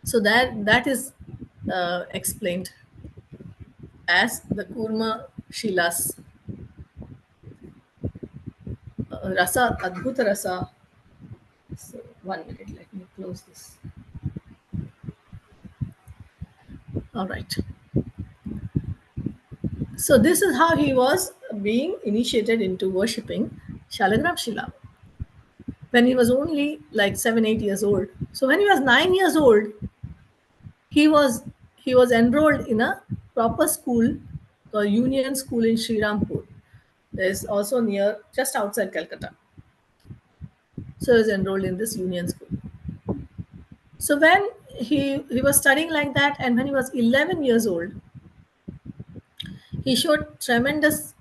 So that is explained as the Kurma Shilas Rasa, Adbhuta Rasa. So 1 minute, let me close this. All right. So this is how he was being initiated into worshipping Shalagram Shila when he was only like 7, 8 years old. So when he was 9 years old, he was he was enrolled in a proper school, a Union School in Srirampur. There is also near just outside Calcutta. So he was enrolled in this Union School. So when he was studying like that, and when he was 11 years old, he showed tremendous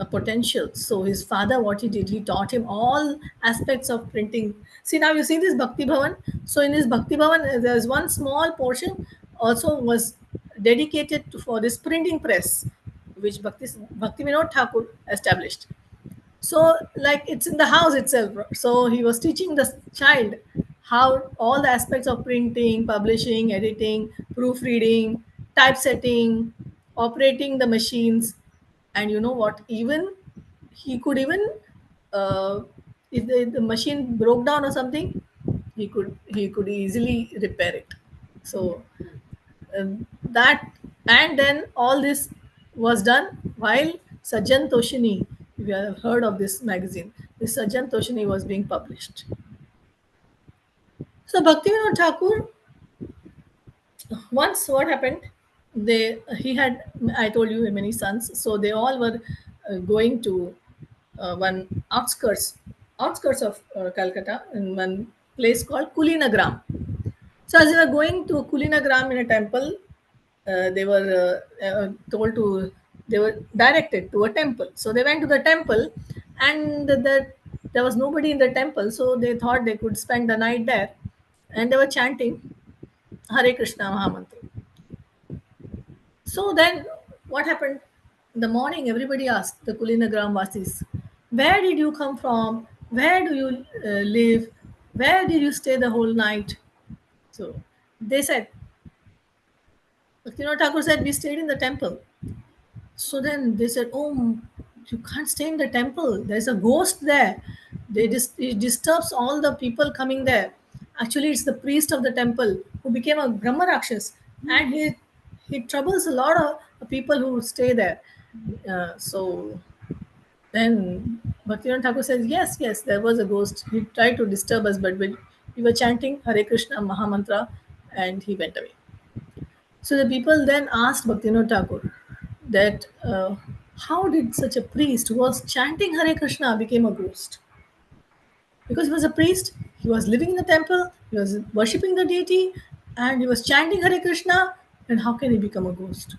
potential. So his father, what he did, he taught him all aspects of printing. See, now you see this Bhakti Bhavan. So in this Bhakti Bhavan, there's one small portion also was dedicated for this printing press, which Bhakti Vinod Thakur established. So like it's in the house itself. So he was teaching the child how all the aspects of printing, publishing, editing, proofreading, typesetting, operating the machines. And you know what, even he could even if the machine broke down or something, he could easily repair it. So that, and then all this was done while Sajjan Toshini, if you have heard of this magazine, this Sajjan Toshini was being published. So Bhaktivinoda Thakur, once what happened, he had, I told you, many sons, so they all were going to one outskirts of Calcutta, in one place called Kulinagram. So as they were going to Kulinagram in a temple, they were told to, they were directed to a temple. So they went to the temple, and there was nobody in the temple, so they thought they could spend the night there, and they were chanting Hare Krishna Mahamantra. So then what happened? In the morning, everybody asked the Kulinagram Vasis, where did you come from? Where do you live? Where did you stay the whole night? So they said, Bhaktivinoda Thakur said, we stayed in the temple. So then they said, oh, you can't stay in the temple. There's a ghost there. It disturbs all the people coming there. Actually, it's the priest of the temple who became a Brahma Rakshas, and he troubles a lot of people who stay there. So then Bhaktivinoda Thakur says, yes, yes, there was a ghost. He tried to disturb us, but we were chanting Hare Krishna Mahamantra, and he went away. So the people then asked Bhaktivinoda Thakur that how did such a priest who was chanting Hare Krishna became a ghost? Because he was a priest, he was living in the temple, he was worshipping the deity, and he was chanting Hare Krishna, and how can he become a ghost?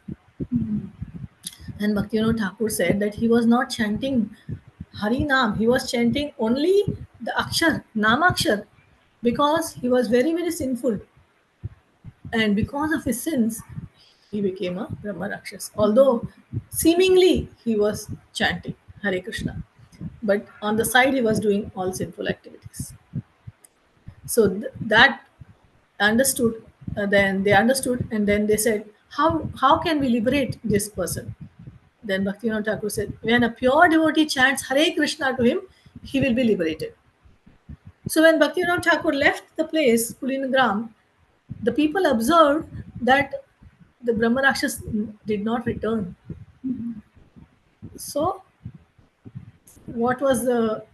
And Bhaktivinoda Thakur said that he was not chanting Hari Nam, he was chanting only the Akshar, Namakshar, because he was very, very sinful. And because of his sins, he became a Brahma Rakshas. Although seemingly he was chanting Hare Krishna, but on the side he was doing all sinful activities. So that understood. Then they understood, and then they said, "How can we liberate this person?" Then Bhaktivinoda Thakur said, "When a pure devotee chants Hare Krishna to him, he will be liberated." So when Bhaktivinoda Thakur left the place, Kulinagram, the people observed that the Brahma Rakshas did not return. So, what was the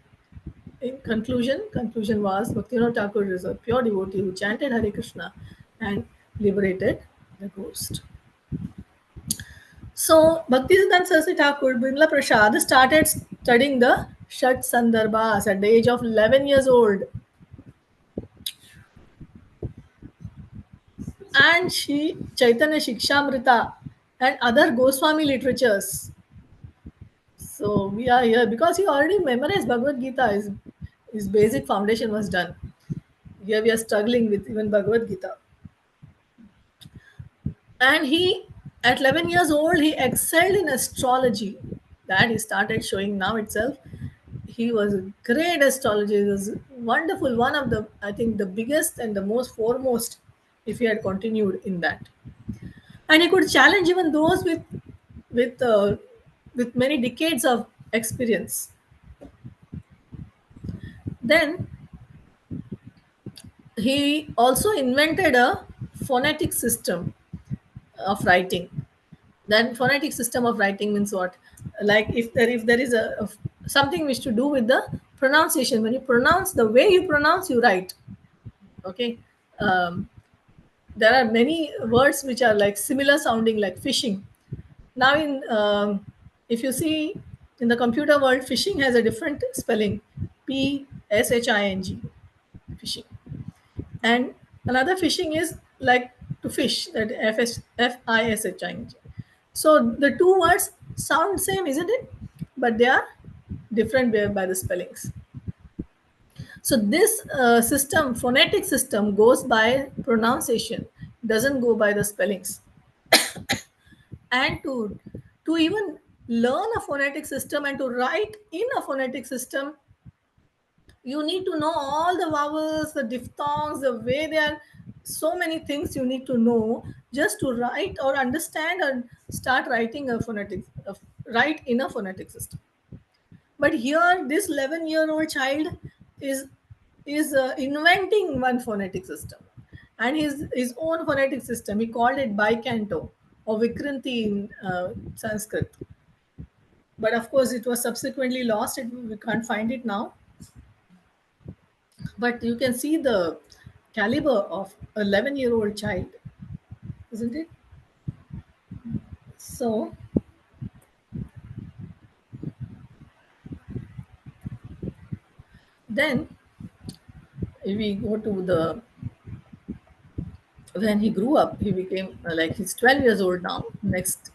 in conclusion? Conclusion was Bhaktivinoda Thakur is a pure devotee who chanted Hare Krishna and liberated the ghost. So, Bhaktisiddhanta Saraswati Thakur, Bimla Prasad, started studying the Shat Sandarbhas at the age of 11 years old. And she Chaitanya Shikshamrita and other Goswami literatures. So we are here because he already memorized Bhagavad Gita. His basic foundation was done. Here we are struggling with even Bhagavad Gita. And he, at 11 years old, he excelled in astrology. That he started showing now itself. He was a great astrologer. He was wonderful. One of the, I think, the biggest and the most foremost if he had continued in that. And he could challenge even those with uh, with many decades of experience. Then he also invented a phonetic system of writing. Then phonetic system of writing means what? Like if there is something which to do with the pronunciation. When you pronounce, the way you pronounce, you write. Okay. um, there are many words which are like similar sounding, like fishing. Now in if you see in the computer world, fishing has a different spelling, P-S-H-I-N-G, fishing. And another fishing is like to fish, that F-I-S-H-I-N-G. So the two words sound same, isn't it? But they are different by the spellings. So this system, phonetic system, goes by pronunciation, doesn't go by the spellings. And to even learn a phonetic system and to write in a phonetic system, you need to know all the vowels, the diphthongs, the way they are. So many things you need to know just to write or understand and start writing a phonetic, write in a phonetic system. But here, this 11-year-old child is inventing one phonetic system, and his own phonetic system. He called it bicanto or Vikranti in Sanskrit. But of course, it was subsequently lost. We can't find it now. But you can see the caliber of 11-year-old child, isn't it? So then, if we go to the when he grew up, he became like he's 12 years old now. Next,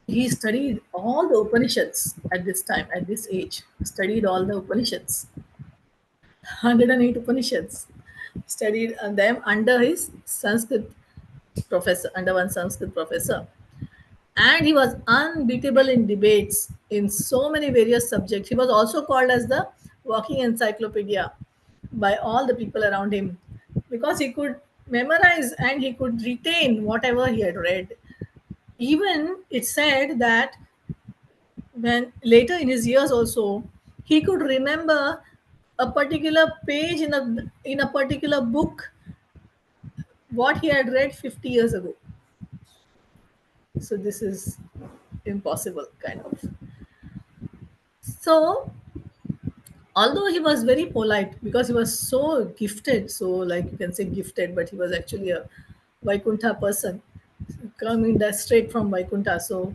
he studied all the Upanishads at this time, at this age. Studied all the Upanishads, 108 Upanishads. Studied them under his Sanskrit professor, under one Sanskrit professor. And he was unbeatable in debates in so many various subjects. He was also called as the walking encyclopedia by all the people around him, because he could memorize and he could retain whatever he had read. Even it said that when later in his years also, he could remember a particular page in a particular book, what he had read 50 years ago. So this is impossible, kind of. So although he was very polite, because he was so gifted, so like you can say gifted, but he was actually a Vaikuntha person, coming that straight from Vaikuntha. So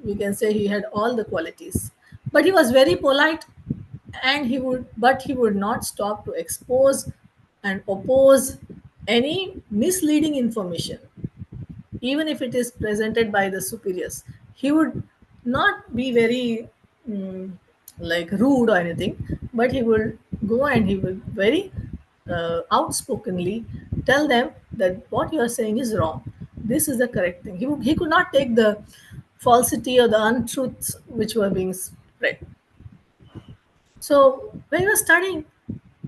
we can say he had all the qualities. But he was very polite, and he would not stop to expose and oppose any misleading information, even if it is presented by the superiors. He would not be very mm, like rude or anything, but he will go and he will very outspokenly tell them that what you are saying is wrong. This is the correct thing. He could not take the falsity or the untruths which were being spread. So when he was studying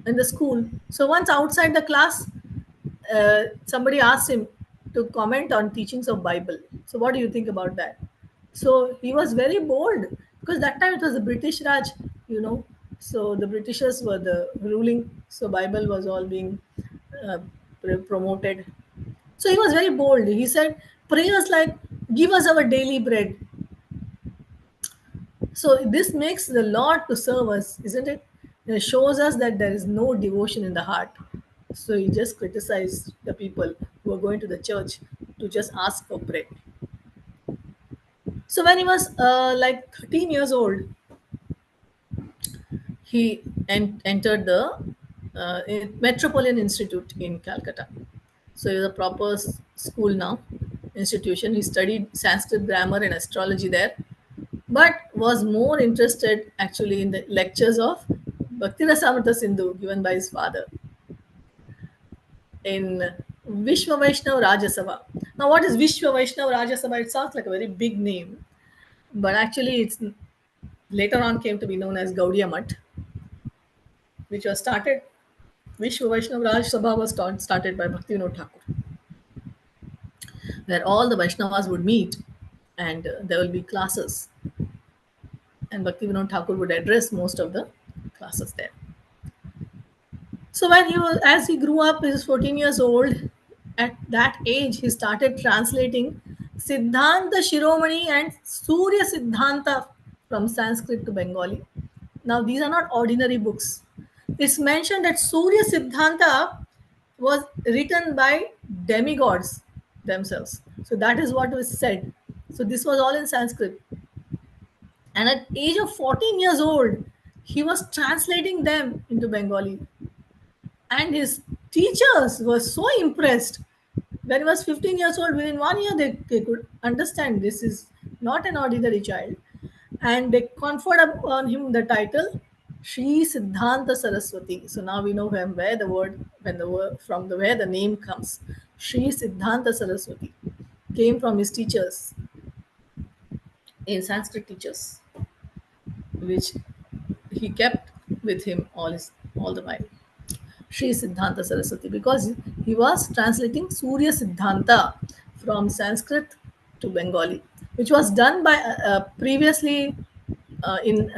in the school, so once outside the class, somebody asked him to comment on teachings of Bible. So what do you think about that? So he was very bold, because that time it was the British Raj, you know. So the Britishers were the ruling. So Bible was all being uh, promoted. So he was very bold. He said prayers like, "Give us our daily bread." So this makes the Lord to serve us, isn't it? It shows us that there is no devotion in the heart. So he just criticized the people who are going to the church to just ask for bread. So when he was like 13 years old, he entered the Metropolitan Institute in Calcutta. So it was a proper school now, institution. He studied Sanskrit grammar and astrology there, but was more interested actually in the lectures of Bhakti Rasamrita Sindhu given by his father in Vishwa Vaishnav Rajya Sabha. Now, what is Vishwa Vaishnav Rajya Sabha? It sounds like a very big name, but actually, it's later on came to be known as Gaudiya Math, which was started. Vishwa Vaishnav Rajya Sabha was started by Bhaktivinoda Thakur. where all the Vaishnavas would meet, and there will be classes, and Bhaktivinoda Thakur would address most of the classes there. So when as he grew up, he was 14 years old. At that age, he started translating Siddhanta Shiromani and Surya Siddhanta from Sanskrit to Bengali. Now, these are not ordinary books. It's mentioned that Surya Siddhanta was written by demigods themselves. So that is what was said. So this was all in Sanskrit. And at age of 14 years old, he was translating them into Bengali. And his teachers were so impressed. When he was 15 years old, within 1 year, they could understand this is not an ordinary child. And they conferred upon him the title Sri Siddhanta Saraswati. So now we know where the word, when the word from the where the name comes. Sri Siddhanta Saraswati came from his teachers, in Sanskrit teachers, which he kept with him all the while. Sri Siddhanta Saraswati, because he was translating Surya Siddhanta from Sanskrit to Bengali, which was done by previously in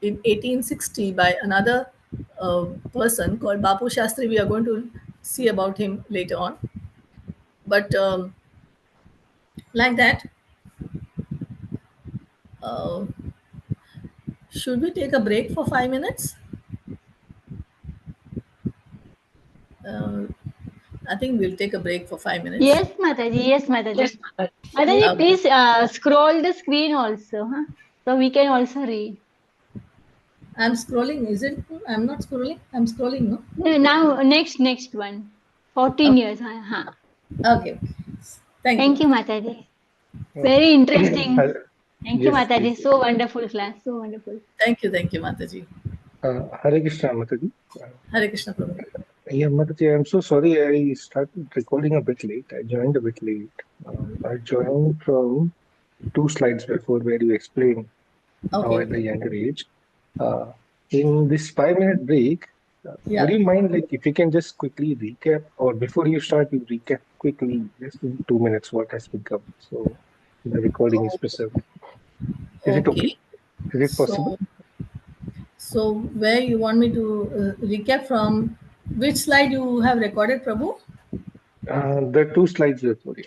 1860 by another person called Bapu Shastri. We are going to see about him later on. But like that, uh, should we take a break for 5 minutes? Uh, I think we'll take a break for 5 minutes. Yes, Mataji. Yes, Mataji. Mataji, please scroll the screen also, huh? So we can also read. I'm scrolling. Is it? I'm not scrolling. I'm scrolling. No. Now, next one. 14 Okay. years. Huh? Okay. Thank you. Thank you, Mataji. Very interesting. Hare- Thank you, Yes, Mataji. please. So wonderful class. So wonderful. Thank you, Mataji. Hare Krishna, Mataji. Hare Krishna Prabhu. Yeah, Mataji, I'm so sorry I started recording a bit late. I joined a bit late. I joined from 2 slides before where you explain how Okay, at the okay. younger age. Uh, in this 5 minute break, would Yeah. you mind like if you can just quickly recap or before you start, you recap quickly, just in 2 minutes what has been covered. So the recording is Oh, preserved. Is it okay? okay. Is it possible? So, so where you want me to recap from? Which slide you have recorded, Prabhu? The 2 slides before, yeah.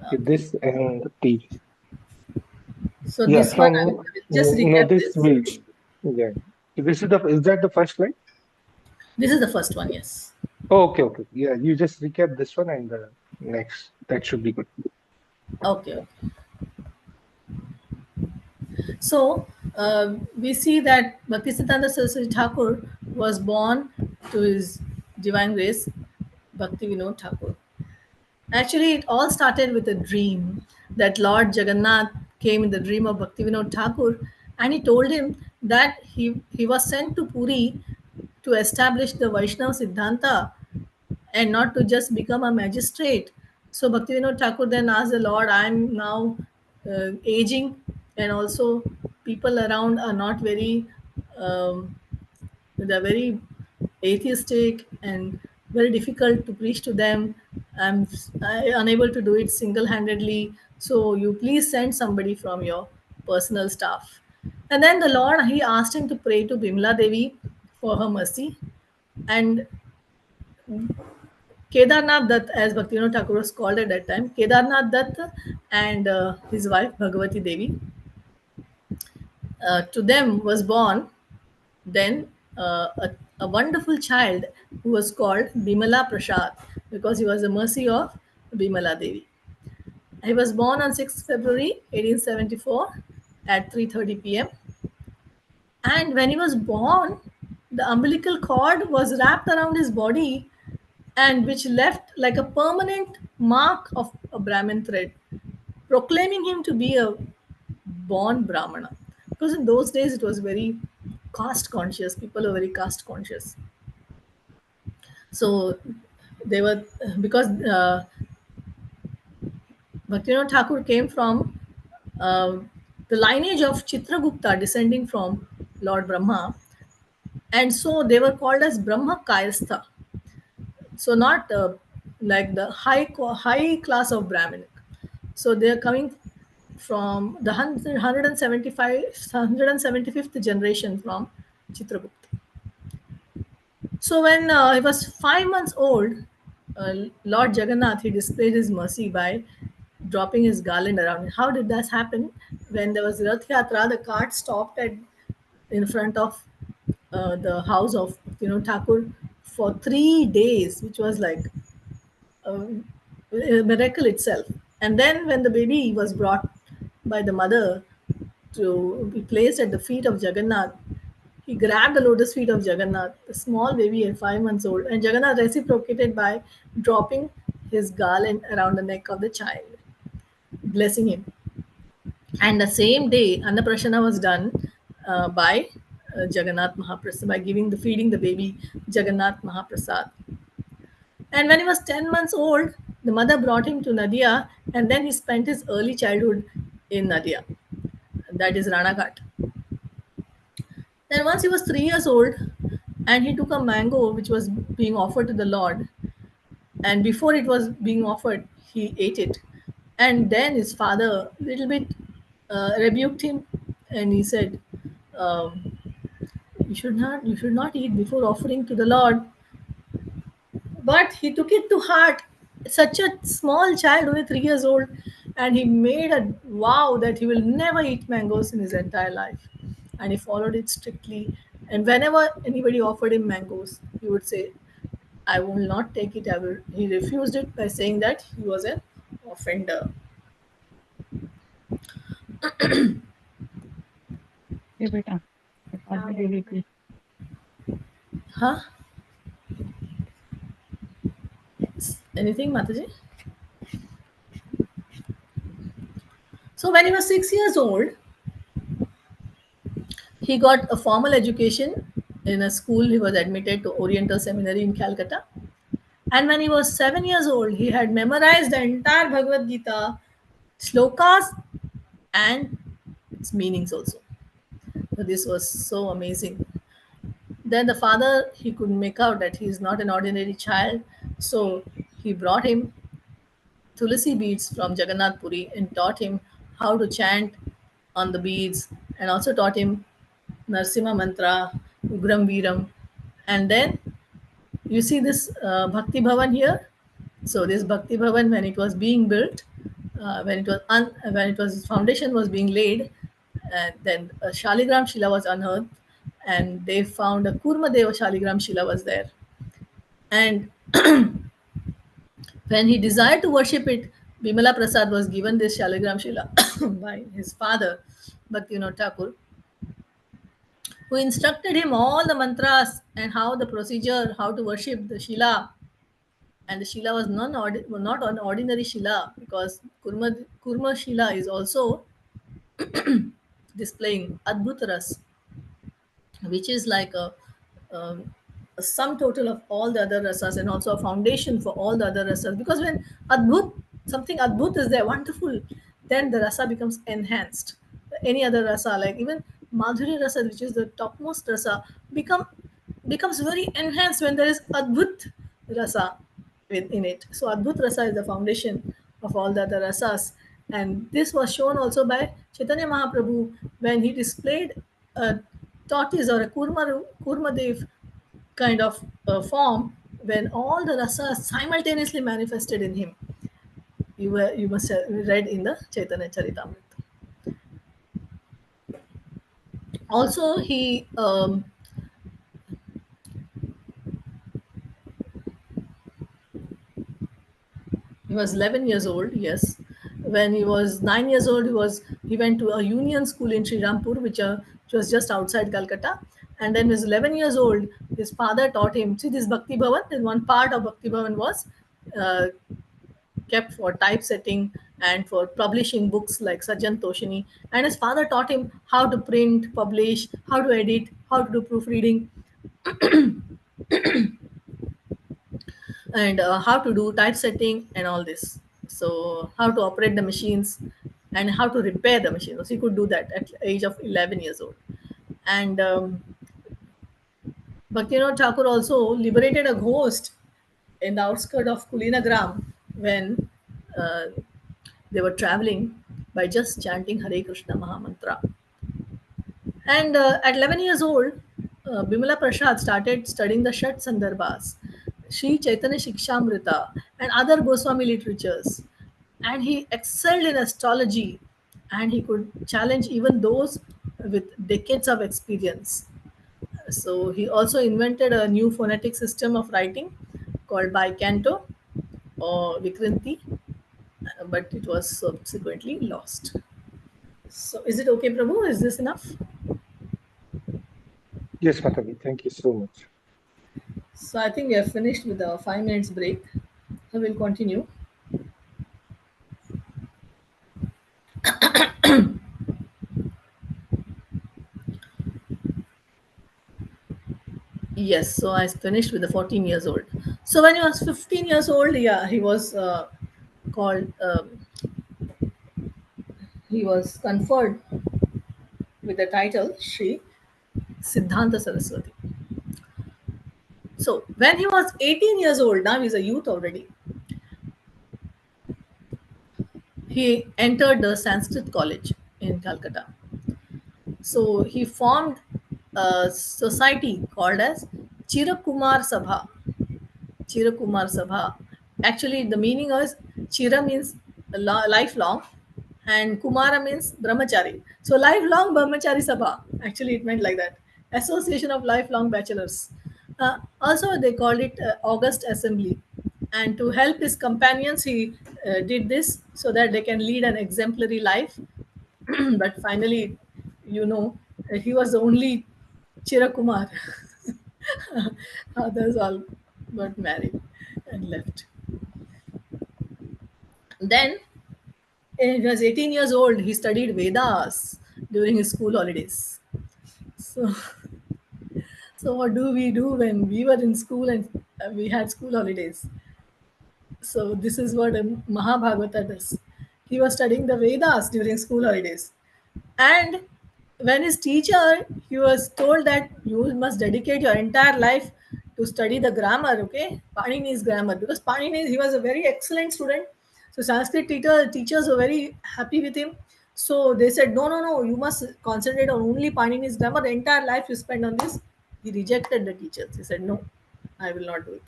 Okay. This and the TV. So Yeah, this one, I from will just no, recap this this. will. Yeah, this is that the first slide? This is the first one. Yes. Oh, okay, okay. Yeah, you just recap this one and the next. That should be good. Okay. Okay. So we see that Bhaktisiddhanta Saraswati Thakur was born to his divine grace, Bhakti Vinod Thakur. Actually, it all started with a dream that Lord Jagannath came in the dream of Bhaktivinoda Thakur, and he told him that he was sent to Puri to establish the Vaishnava Siddhanta and not to just become a magistrate. So Bhaktivinoda Thakur then asked the Lord, I'm now aging, and also people around are not very um, they're very atheistic and very difficult to preach to them. I'm unable to do it single handedly. So you please send somebody from your personal staff. And then the Lord, he asked him to pray to Bimla Devi for her mercy. And Kedarnath Dutt, as Bhaktivinoda Thakur was called at that time, Kedarnath Dutt and his wife Bhagavati Devi, to them was born then a wonderful child who was called Bimala Prasad because he was the mercy of Bimala Devi. He was born on 6th February 1874 at 3:30 p.m. And when he was born, the umbilical cord was wrapped around his body and which left like a permanent mark of a Brahmin thread, proclaiming him to be a born Brahmana. Because in those days it was very caste conscious, people were very caste conscious. So they were, because Bhaktivinoda Thakur came from uh, the lineage of Chitragupta descending from Lord Brahma, and so they were called as Brahma Kayastha. So like the high class of Brahminic. So they are coming from the 175th generation from Chitragupta. So when he was 5 months old, Lord Jagannath, he displayed his mercy by dropping his garland around. How did that happen? When there was Rath Yatra, the cart stopped at in front of the house of Thakur for 3 days, which was like a miracle itself. And then when the baby was brought by the mother to be placed at the feet of Jagannath, he grabbed the lotus feet of Jagannath, the small baby at 5 months old, and Jagannath reciprocated by dropping his garland around the neck of the child, blessing him. And the same day, Annaprasana was done by Jagannath Mahaprasad, by feeding the baby Jagannath Mahaprasad. And when he was 10 months old, the mother brought him to Nadia, and then he spent his early childhood in Nadia, that is Ranaghat. Then once he was 3 years old, and he took a mango which was being offered to the Lord, and before it was being offered, he ate it. And then his father little bit rebuked him, and he said, um, "You should not eat before offering to the Lord." But he took it to heart. Such a small child, only 3 years old, and he made a vow that he will never eat mangoes in his entire life. And he followed it strictly. And whenever anybody offered him mangoes, he would say, "I will not take it." I will. He refused it by saying that he was an offender. ये बेटा और भी दे दी Huh? Anything, Mataji? So when he was 6 years old, he got a formal education in a school. He was admitted to Oriental Seminary in Calcutta. And when he was 7 years old, he had memorized the entire Bhagavad Gita, shlokas, and its meanings also. So this was so amazing. Then the father, he could make out that he is not an ordinary child. So he brought him Tulasi beads from Jagannath Puri and taught him how to chant on the beads, and also taught him Narsimha mantra, Ugram Viram. And then you see this Bhakti Bhavan here. So this Bhakti Bhavan, when it was being built, when it was foundation was being laid, and then a Shaligram Shila was unearthed, and they found a Kurma Deva Shaligram Shila was there. And when he desired to worship it, Bimala Prasad was given this Shaligram Shila by his father, Bhaktivinoda Thakur, who instructed him all the mantras and how the procedure, how to worship the Shila. And the Shila was not an ordinary Shila, because Kurma Shila is also displaying Adbhuta Ras, which is like a sum total of all the other rasas, and also a foundation for all the other rasas. Because when something adbhut is there, wonderful, then the rasa becomes enhanced. Any other rasa, like even Madhuri rasa, which is the topmost rasa, becomes very enhanced when there is adbhut rasa in it. So adbhut rasa is the foundation of all the other rasas. And this was shown also by Chaitanya Mahaprabhu when he displayed a tortoise or a kurma dev kind of form, when all the rasas simultaneously manifested in him. You must have read in the Chaitanya Charitamrita. Also, he was 11 years old. Yes, when he was 9 years old, he went to a union school in Sri Rampur, which was just outside Calcutta. And then he was 11 years old. His father taught him. See this Bhakti Bhavan. And one part of Bhakti Bhavan was uh, kept for typesetting and for publishing books like Sajjan Toshini. And his father taught him how to print, publish, how to edit, how to do proofreading, and how to do typesetting and all this. So how to operate the machines and how to repair the machine. So he could do that at the age of 11 years old. And Bhaktivinoda Thakur also liberated a ghost in the outskirts of Kulinagram when uh, they were traveling by just chanting Hare Krishna Mahamantra. And at 11 years old, Bimala Prasad started studying the Shat Sandarbhas, Sri Chaitanya Shikshamrita, and other Goswami literatures. And he excelled in astrology, and he could challenge even those with decades of experience. So he also invented a new phonetic system of writing called bicanto or Vikranti, but it was subsequently lost. So is it okay, Prabhu? Is this enough? Yes, Matavi, thank you so much. So I think we have finished with the 5 minutes break. So we'll continue. Yes, so I finished with the 14 years old. So when he was 15 years old, yeah, he was called, he was conferred with the title Sri Siddhanta Saraswati. So when he was 18 years old, now he's a youth already, he entered the Sanskrit college in Calcutta. So he formed a society called as Chirakumar Sabha. Chirakumar Sabha. Actually, the meaning is Chira means lifelong, and Kumara means Brahmachari. So, lifelong Brahmachari Sabha. Actually, it meant like that. Association of Lifelong Bachelors. Also, they called it August Assembly. And to help his companions, he did this so that they can lead an exemplary life. But finally, you know, he was the only Chirakumar. Others all got married and left. Then, when he was 18 years old, he studied Vedas during his school holidays. So, so what do we do when we were in school and we had school holidays? So this is what a Mahabhagavata does. He was studying the Vedas during school holidays. And when his teacher, he was told that you must dedicate your entire life to study the grammar, okay? Panini's grammar. Because Panini, he was a very excellent student. So Sanskrit teachers were very happy with him. So they said, no, no, no, you must concentrate on only Panini's grammar. The entire life you spend on this. He rejected the teachers. He said, no, I will not do it.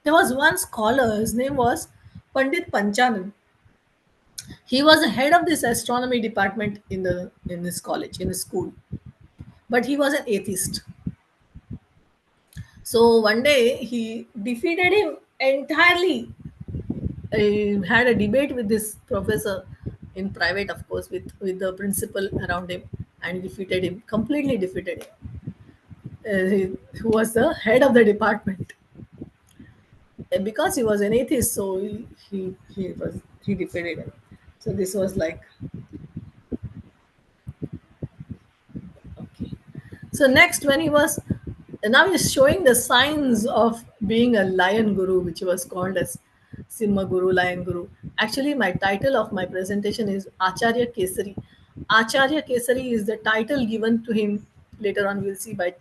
There was one scholar, his name was Pandit Panchanan. He was the head of this astronomy department in this college, in his school. But he was an atheist. So one day he defeated him entirely. He had a debate with this professor in private, of course, with the principal around him, and he defeated him, completely defeated him. Who was the head of the department. And because he was an atheist, so he defeated him. So this was like okay. So next, when he was now he's showing the signs of being a lion guru, which was called as Simha Guru, Lion Guru. Actually, my title of my presentation is Acharya Kesari. Acharya Kesari is the title given to him later on. We'll see by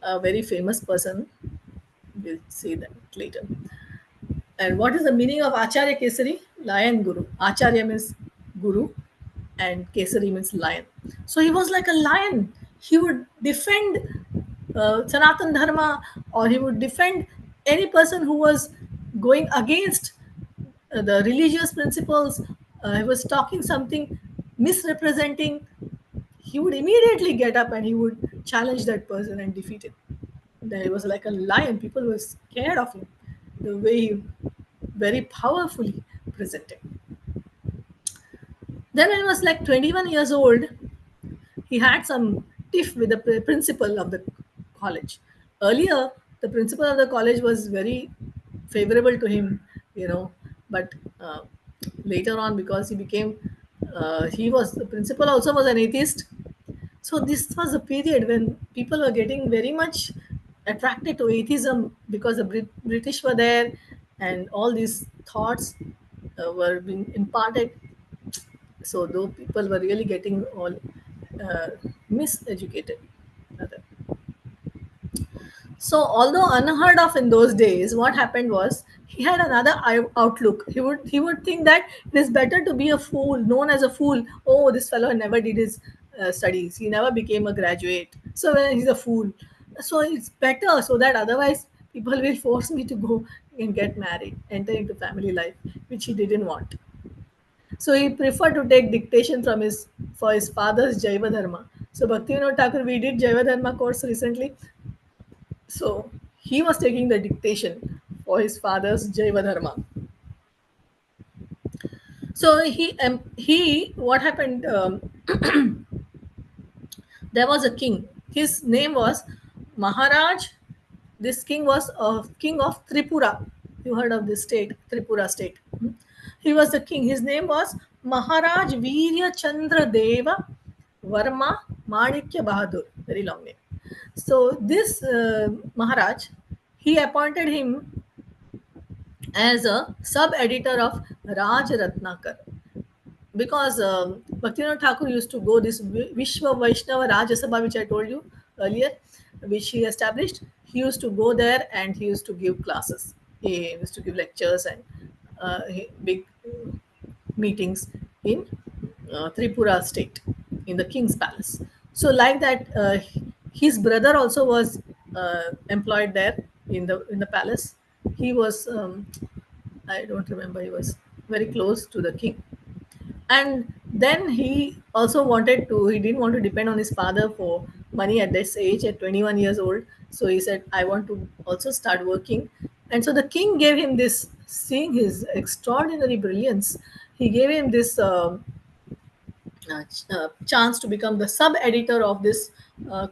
a very famous person. We'll see that later. And what is the meaning of Acharya Kesari? Lion Guru. Acharya means Guru and Kesari means lion. So he was like a lion. He would defend Sanatan Dharma, or he would defend any person who was going against the religious principles. He was talking something, misrepresenting. He would immediately get up and he would challenge that person and defeat him. Then he was like a lion. People were scared of him. The way he very powerfully presented. Then when he was like 21 years old, he had some tiff with the principal of the college. Earlier, the principal of the college was very favorable to him, you know, but later on, because he was the principal also was an atheist. So this was a period when people were getting very much attracted to atheism because the British were there, and all these thoughts were being imparted. So though people were really getting all miseducated, rather. So, although unheard of in those days, what happened was he had another outlook. He would think that it is better to be a fool, known as a fool. Oh, this fellow never did his studies. He never became a graduate. So he's a fool. So it's better so that otherwise people will force me to go and get married, enter into family life, which he didn't want. So he preferred to take dictation from his for his father's Jaiva Dharma. So Bhaktivinoda Thakur, we did Jaiva Dharma course recently. So he was taking the dictation for his father's Jaiva Dharma. So he what happened? There was a king. His name was Maharaj. This king was a king of Tripura. You heard of this state, Tripura state. He was the king. His name was Maharaj Virya Chandra Deva Varma Manikya Bahadur. Very long name. So this Maharaj, he appointed him as a sub-editor of Raj Ratnakar, because Bhaktivinoda Thakur used to go this Vishwa Vaishnava Rajya Sabha, which I told you earlier, which he established. He used to go there and he used to give classes. He used to give lectures and big meetings in Tripura state in the king's palace. So, like that, his brother also was employed there in the palace. He was I don't remember. He was very close to the king, and then he didn't want to depend on his father for money at this age, at 21 years old. So he said, I want to also start working. And so the king gave him this, seeing his extraordinary brilliance, he gave him this chance to become the sub-editor of this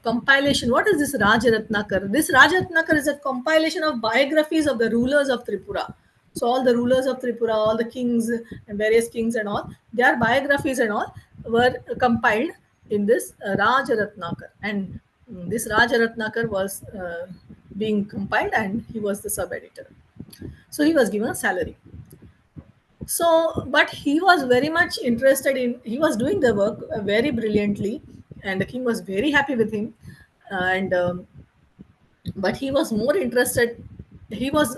compilation. What is this Rajaratnakar? This Rajaratnakar is a compilation of biographies of the rulers of Tripura. So all the rulers of Tripura, all the kings and various kings and all, their biographies and all were compiled in this Rajaratnakar. And this Rajaratnakar was being compiled, and he was the sub-editor. So he was given a salary. So but he was very much interested in, he was doing the work very brilliantly, and the king was very happy with him. And but he was more interested, he was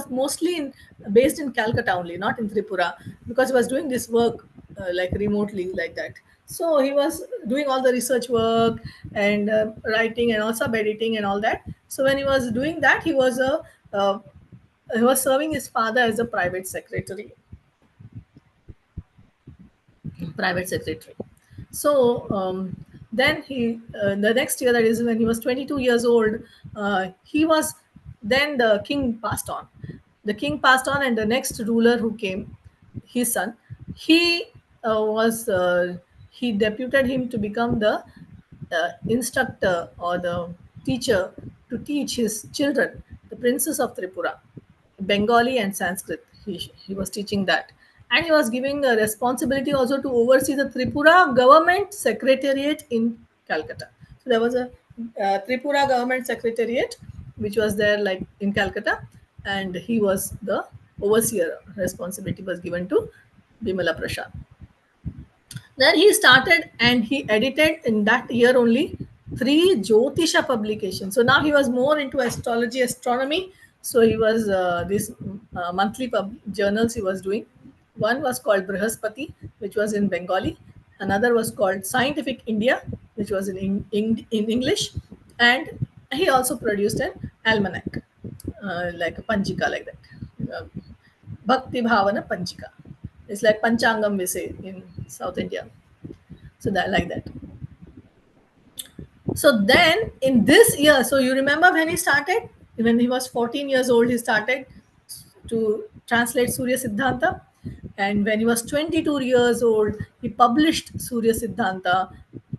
mostly based in Calcutta only, not in Tripura, because he was doing this work like remotely like that. So he was doing all the research work and writing and also editing and all that. So when he was doing that, uh, he was serving his father as a private secretary. So then the next year, that is when he was 22 years old, he was, then the king passed on. The king passed on, and the next ruler who came, his son, he he deputed him to become the instructor or the teacher to teach his children, the princes of Tripura, Bengali and Sanskrit. He was teaching that. And he was giving a responsibility also to oversee the Tripura government secretariat in Calcutta. So there was a Tripura government secretariat which was there like in Calcutta, and he was the overseer. Responsibility was given to Bimala Prasad. Then he started and he edited in that year only three Jyotisha publications. So now he was more into astrology, astronomy. So he was these monthly journals he was doing. One was called Brihaspati, which was in Bengali. Another was called Scientific India, which was in English. And he also produced an almanac, like a Panchika, like that. Bhakti Bhavana Panchika. It's like Panchangam, we say in South India. So that, like that. So then in this year, so you remember when he started, when he was 14 years old, he started to translate Surya Siddhanta. And when he was 22 years old, he published Surya Siddhanta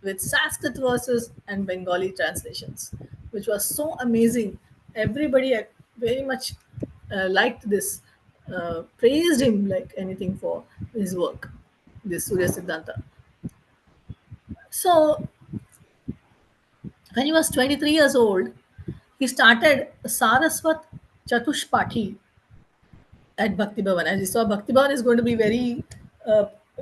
with Sanskrit verses and Bengali translations, which was so amazing. Everybody very much liked this, praised him like anything for his work, this Surya Siddhanta. So when he was 23 years old, he started Saraswat Chatushpathi at Bhakti Bhavan. As you saw, Bhakti Bhavan is going to be very,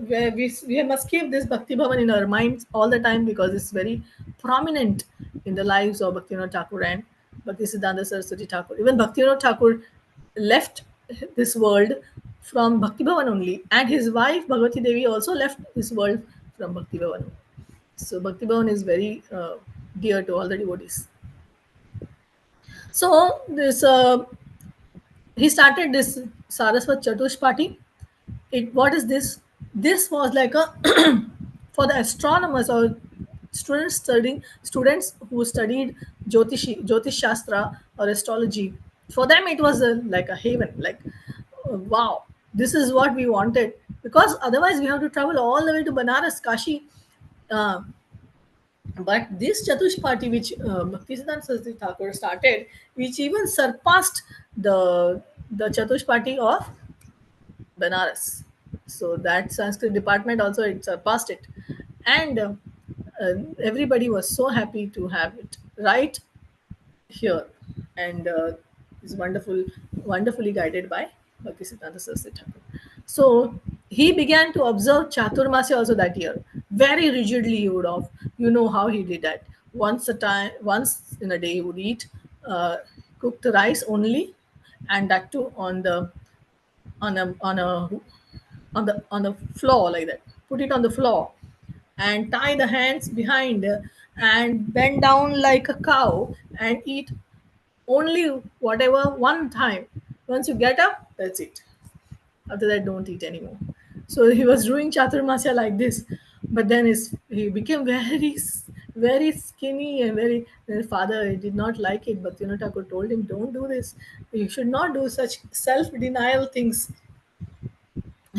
we must keep this Bhakti Bhavan in our minds all the time, because it's very prominent in the lives of Bhaktivinoda Thakur and Bhaktisiddhanta Saraswati Thakur. Even Bhaktivinoda Thakur left this world from Bhakti Bhavan only, and his wife Bhagavati Devi also left this world from Bhakti Bhavan. So Bhakti Bhavan is very dear to all the devotees. So this he started this Saraswat Chatush party. It what is this? This was like a for the astronomers or students who studied Jyotish Shastra or astrology. For them, it was like a haven. Like, wow, this is what we wanted. Because otherwise, we have to travel all the way to Banaras, Kashi. Uh, but this Chatush party, which Bhaktisiddhanta Saraswati Thakur started, which even surpassed the Chatush party of Banaras. So that Sanskrit department also it surpassed it, and everybody was so happy to have it right here, and is wonderfully guided by Bhaktisiddhanta Saraswati Thakur. So he began to observe Chaturmasya also that year. Very rigidly he would have, you know how he did that. Once in a day he would eat cooked rice only, and that too on a on a on the floor like that. Put it on the floor and tie the hands behind and bend down like a cow and eat only whatever one time. Once you get up, that's it. After that, don't eat anymore. So he was doing chaturmasya like this, but then he became very skinny and very. His father did not like it, but Thakur told him, "Don't do this. You should not do such self denial things.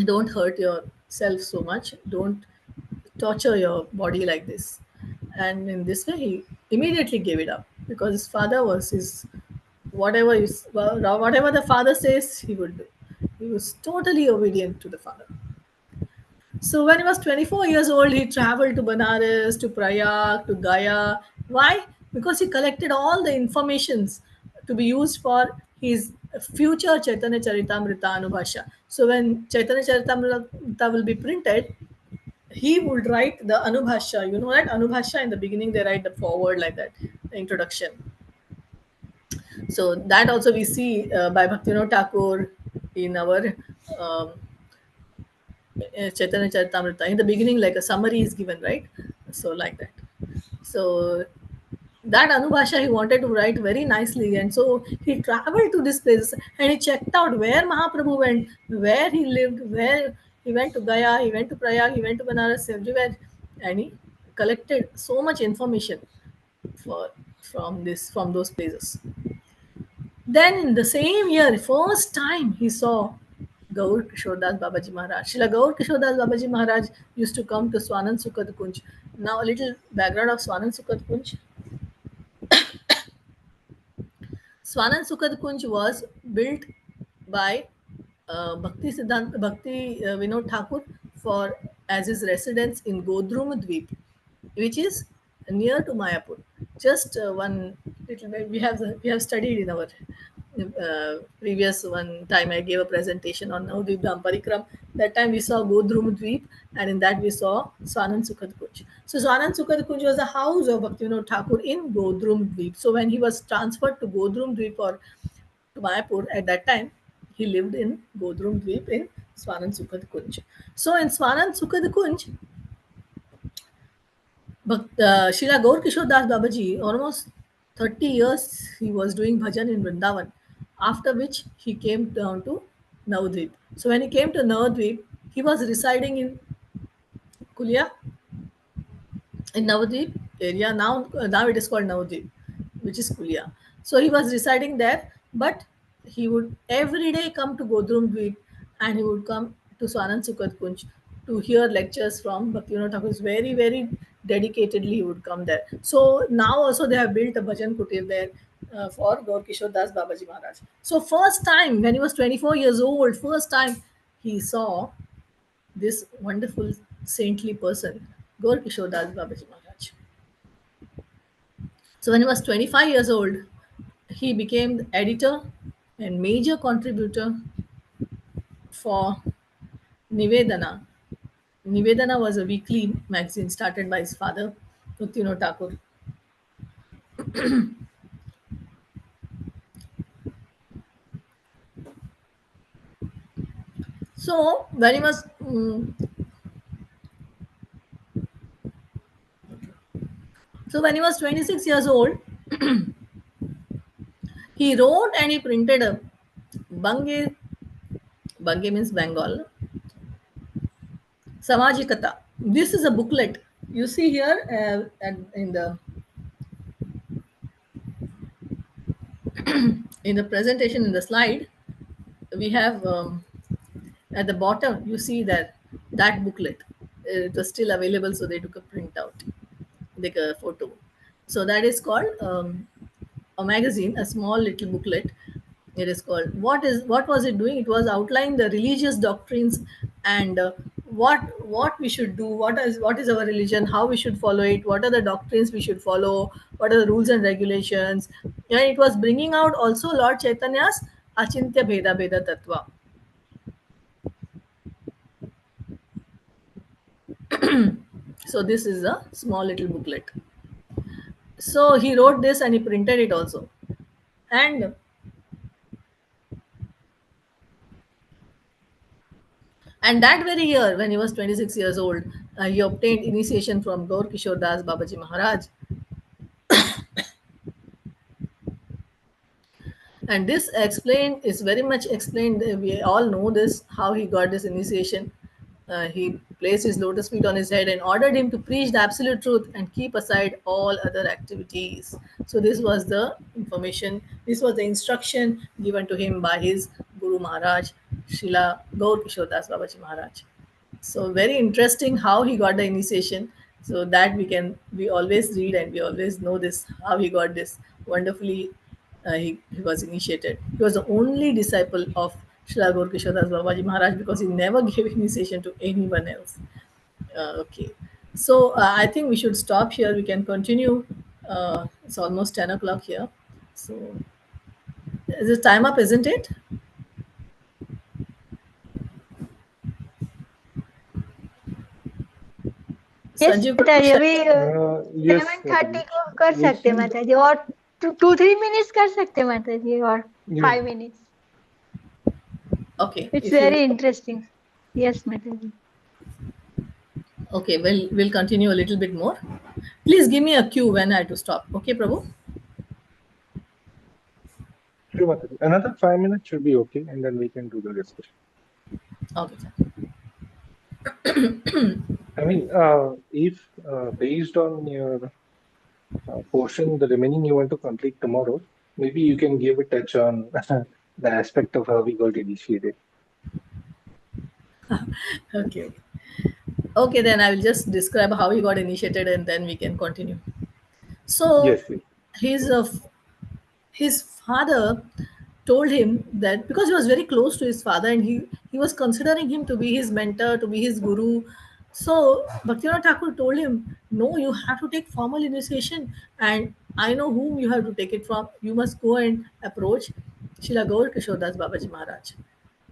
Don't hurt yourself so much. Don't torture your body like this." And in this way, he immediately gave it up because his father was his whatever the father says, he would do. He was totally obedient to the father. So when he was 24 years old, he traveled to Banaras, to Prayag, to Gaya. Why? Because he collected all the informations to be used for his future Chaitanya Charitamrita Anubhasha. So when Chaitanya Charitamrita will be printed, he would write the Anubhasha. You know that Anubhasha in the beginning they write the forward like that, the introduction. So that also we see by Bhaktivinoda Thakur in our um, Chaitanya Charitamrita. In the beginning, like a summary is given, right? So like that. So that Anubhasha he wanted to write very nicely, and so he traveled to this place and he checked out where Mahaprabhu went, where he lived, where he went to Gaya, he went to Prayag, he went to Banaras, everywhere, and he collected so much information for from those places. Then in the same year, first time he saw Gaur Kishodas Babaji Maharaj. Srila Gaur Kishodas Babaji Maharaj used to come to Swanand Sukhad Kunj. Now a little background of Swanand Sukhad Kunj. Swanand Sukhad Kunj was built by Bhakti Vinod Thakur for as his residence in Godrum Dweep, which is near to Mayapur. Just one little bit we have studied in our previous one time I gave a presentation on Navadvip Dham Parikram. That time we saw Godrum Dweep, and in that we saw Swanand Sukhad Kunj. So Swanand Sukhad Kunj was the house of Bhaktivinoda Thakur in Godrum Dweep. So when he was transferred to Godrum Dweep or to Mayapur at that time, he lived in Godrum Dweep in Swanand Sukhad Kunj. So in Swanand Sukhad Kunj, but Srila Gaur Kishore Das Babaji, almost 30 years he was doing bhajan in Vrindavan, after which he came down to Navadvip. So when he came to Navadvip, he was residing in Kulia, in Navadvip area. Now it is called Navadvip, which is Kulia. So he was residing there, but he would every day come to Godrum Dweep, and he would come to Swanand Sukhad Kunj to hear lectures from Bhaktivinoda Thakur. Very dedicatedly he would come there. So now also they have built a bhajan kutir there for Gaur Kishore Das Babaji Maharaj. So first time when he was 24 years old, first time he saw this wonderful saintly person, Gaur Kishore Das Babaji Maharaj. So when he was 25 years old, he became the editor and major contributor for Nivedana. Nivedana was a weekly magazine started by his father, Bhaktivinoda Thakur. So when he was when he was 26 years old, he wrote and he printed a Bange. Bange means Bengal. Samajikata. This is a booklet. You see here in the presentation in the slide, we have at the bottom. You see that booklet. It was still available, so they took a printout, like a photo. So that is called a magazine, a small little booklet. It is called, what was it doing? It was outlining the religious doctrines and what we should do, what is our religion, how we should follow it, what are the doctrines we should follow, what are the rules and regulations. And it was bringing out also Lord Chaitanya's Achintya Bheda Bheda Tattva. So this is a small little booklet. So he wrote this and he printed it also. And that very year, when he was 26 years old, he obtained initiation from Gaur Kishore Das Babaji Maharaj. And this explained is very much explained. We all know this, how he got this initiation. He placed his lotus feet on his head and ordered him to preach the absolute truth and keep aside all other activities. So this was the information, this was the instruction given to him by his Guru Maharaj, Srila Gaur Kishore Das Babaji Maharaj. So very interesting how he got the initiation. So that we always read and we always know this, how he got this wonderfully. He was initiated. He was the only disciple of Srila Gaur Kishore Das Babaji Maharaj because he never gave initiation to anyone else. Okay, so I think we should stop here. We can continue. It's almost 10 o'clock here. So is the time up, isn't it? Yes Sanjeev, could you माताजी, share? अभी Yes, 7:30 Mataji. को कर We सकते हैं should, माताजी, और 2-3 minutes कर सकते हैं माताजी, और yeah, 5 minutes. Okay, It's if you very interesting. Yes माताजी. okay, well, we'll continue a little bit more. Please give me a cue when I have to stop. Okay, Prabhu? sure, Mataji. Another 5 minutes should be okay, and then we can do the discussion. Okay. I mean, if based on your portion, the remaining you want to complete tomorrow, maybe you can give a touch on the aspect of how we got initiated. Okay. Okay, then I will just describe how he got initiated and then we can continue. So, Yes, yes. his, uh, his father told him that because he was very close to his father and he was considering him to be his mentor, to be his guru. So Bhaktivinoda Thakur told him, no, you have to take formal initiation, and I know whom you have to take it from. You must go and approach Srila Gaur Kishore Das Babaji Maharaj.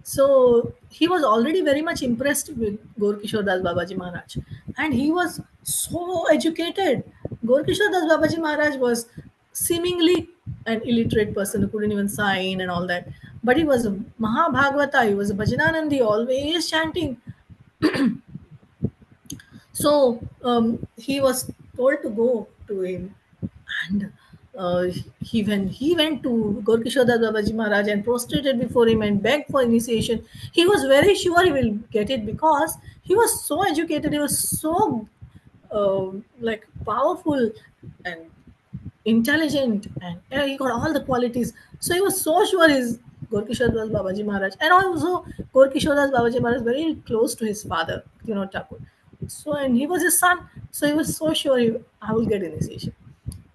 So he was already very much impressed with Gaur Kishore Das Babaji Maharaj, and he was so educated. Gaur Kishore Das Babaji Maharaj was seemingly an illiterate person who couldn't even sign and all that, but he was a Mahabhagavata. He was a Bhajananandi, always chanting. So he was told to go to him, and he went to Gorkishore Babaji Maharaj and prostrated before him and begged for initiation. He was very sure he will get it because he was so educated. He was so like powerful and intelligent, and he got all the qualities. So he was so sure he's Gorkishore Das Babaji Maharaj, and also Gorkishore Das Babaji Maharaj is very close to his father, Thakur. So and he was his son, so he was so sure I will get initiation.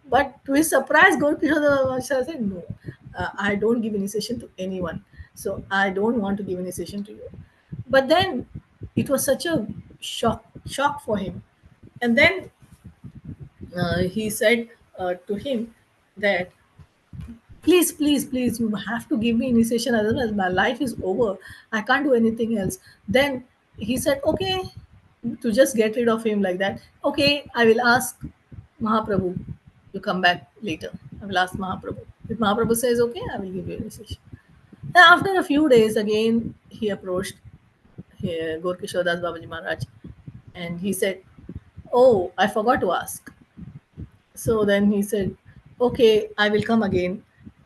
But to his surprise, Gorkishore Das Babaji said, "No, I don't give initiation to anyone. So I don't want to give initiation to you." But then it was such a shock for him, and then he said to him that please, please, please, you have to give me initiation, otherwise my life is over. I can't do anything else. Then he said, okay, to just get rid of him like that. Okay, I will ask Mahaprabhu. You come back later. I will ask Mahaprabhu. If Mahaprabhu says okay, I will give you initiation. And after a few days, again he approached Gorkishore Das Babaji Maharaj, and he said, "Oh, I forgot to ask." So then he said, "Okay, I will come again."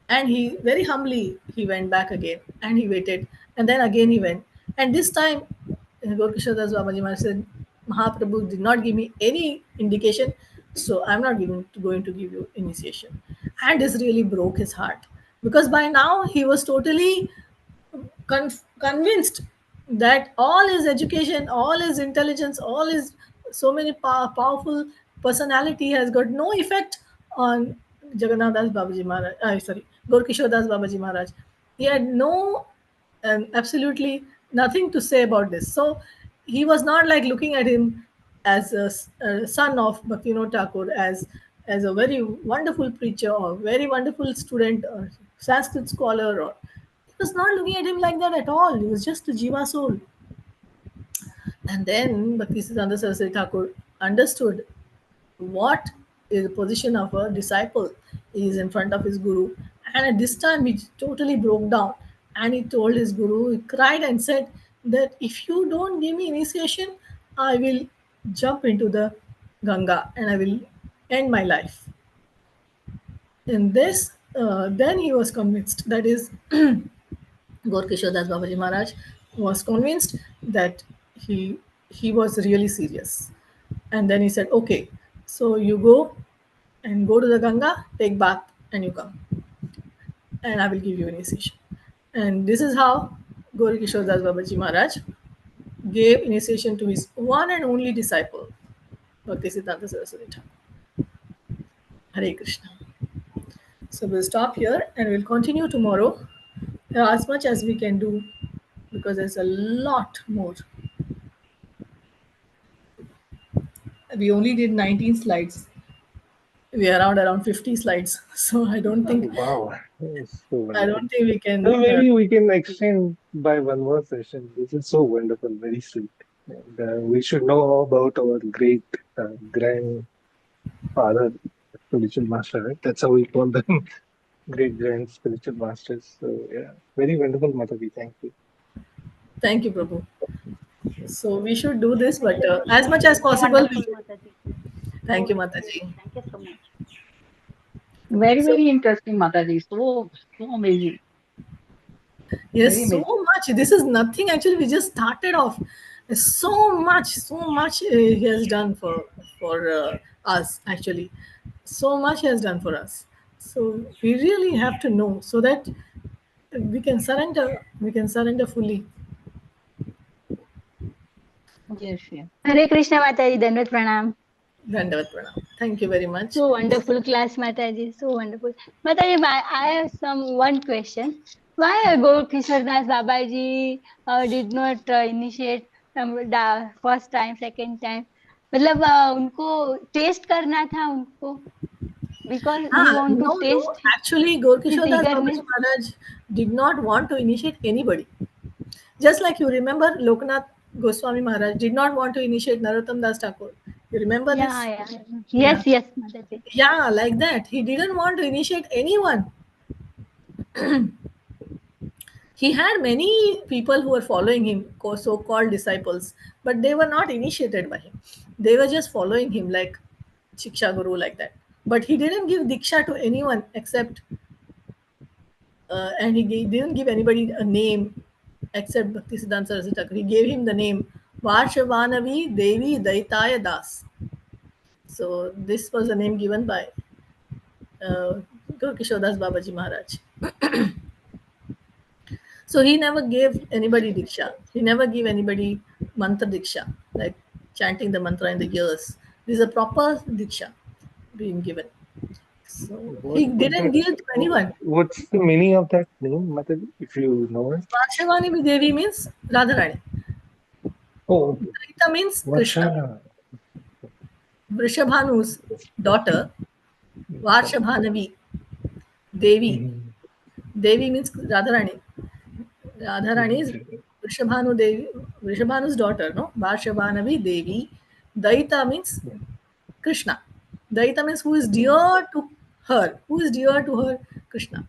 And he very humbly he went back again and he waited. And then again he went. And this time Gorkishore Das Babaji Maharaj said, "Mahaprabhu did not give me any indication, so I'm not going to give you initiation." And this really broke his heart because by now he was totally convinced that all his education, all his intelligence, all his so many powerful personality has got no effect on Jagannath Das Babaji Maharaj. Sorry, Gorkishore Das Babaji Maharaj. He had no absolutely nothing to say about this. So he was not like looking at him as a son of Bhaktivinoda Thakur, as a very wonderful preacher or very wonderful student or Sanskrit scholar, or he was not looking at him like that at all. He was just a Jiva soul. And then Bhaktisiddhanta Saraswati Thakur understood what is the position of a disciple. He is in front of his guru. And at this time, he totally broke down. And he told his guru, he cried and said that if you don't give me initiation, I will jump into the Ganga and I will end my life. In this, then he was convinced, that is, Gorkishore Das Babaji Maharaj was convinced that he was really serious. And then he said, "Okay, so you go and go to the Ganga, take bath, and you come, and I will give you initiation." And this is how Gorkishore Das Babaji Maharaj gave initiation to his one and only disciple, Bhaktisiddhanta Saraswati Thakur. Hare Krishna. So we'll stop here and we'll continue tomorrow as much as we can do because there's a lot more. We only did 19 slides. We are around 50 slides, so Wow, it's so I wonderful. don't think we Well, can. maybe we can extend by one more session. This is so wonderful, very sweet. And we should know about our great grandfather, spiritual master, right? That's how we call them, great grand spiritual masters. So, yeah, very wonderful, Mataji. Thank you. Thank you, Prabhu. So we should do this, but Hare as Krishna. much as So possible, wonderful, Mataji. thank So you, excellent. Mataji. Thank you so much. Very, So very interesting, Mataji. So amazing. yes, Very so amazing. much. This is nothing. Actually, we just started off. So much he has done for us. Actually, so much he has done for us. So we really have to know so that we can surrender. We can surrender fully. Yes, yes. Hare Krishna, Mataji. Dandavat Pranam. Dandavat pranam. Thank you very much. So wonderful class, Mataji. So wonderful. Mataji, I have one question. Why Kishore Das Babaji did not initiate first time, second time? मतलब उनको test करना था उनको because he want to No. taste Actually, his Gorkishore Das eagerness. Babaji Maharaj did not want to initiate anybody. Just like you remember, Loknath Goswami Maharaj did not want to initiate Narottam Das Thakur. You remember Yeah, this? yeah. Yeah. Yes, Mataji. Yeah, like that. He didn't want to initiate anyone. He had many people who were following him, so called disciples, but they were not initiated by him. They were just following him like Shiksha Guru, like that. But he didn't give Diksha to anyone except, and didn't give anybody a name except Bhaktisiddhanta Saraswati Thakur. He gave him the name Varshavanavi Devi Daitaya Das. So this was the name given by Kishore Das Babaji Maharaj. So he never gave anybody diksha. He never gave anybody mantra diksha, like chanting the mantra in the ears. This is a proper diksha being given. So What he would didn't that? give it to anyone. What's the meaning of that name, Mataji? If you know it. Varshavani Devi means Radharani. Oh, okay. Daita means Krishna. Varshana. Vrishabhanu's daughter, Correct. Varshabhanavi Devi. Mhm. Devi means Radharani. Radharani is Vrishabhanu Devi, Vrishabhanu's daughter, no? Varshabhanavi Devi. Daita means Krishna. Daita means who is dear to her. Who is dear to her? Krishna.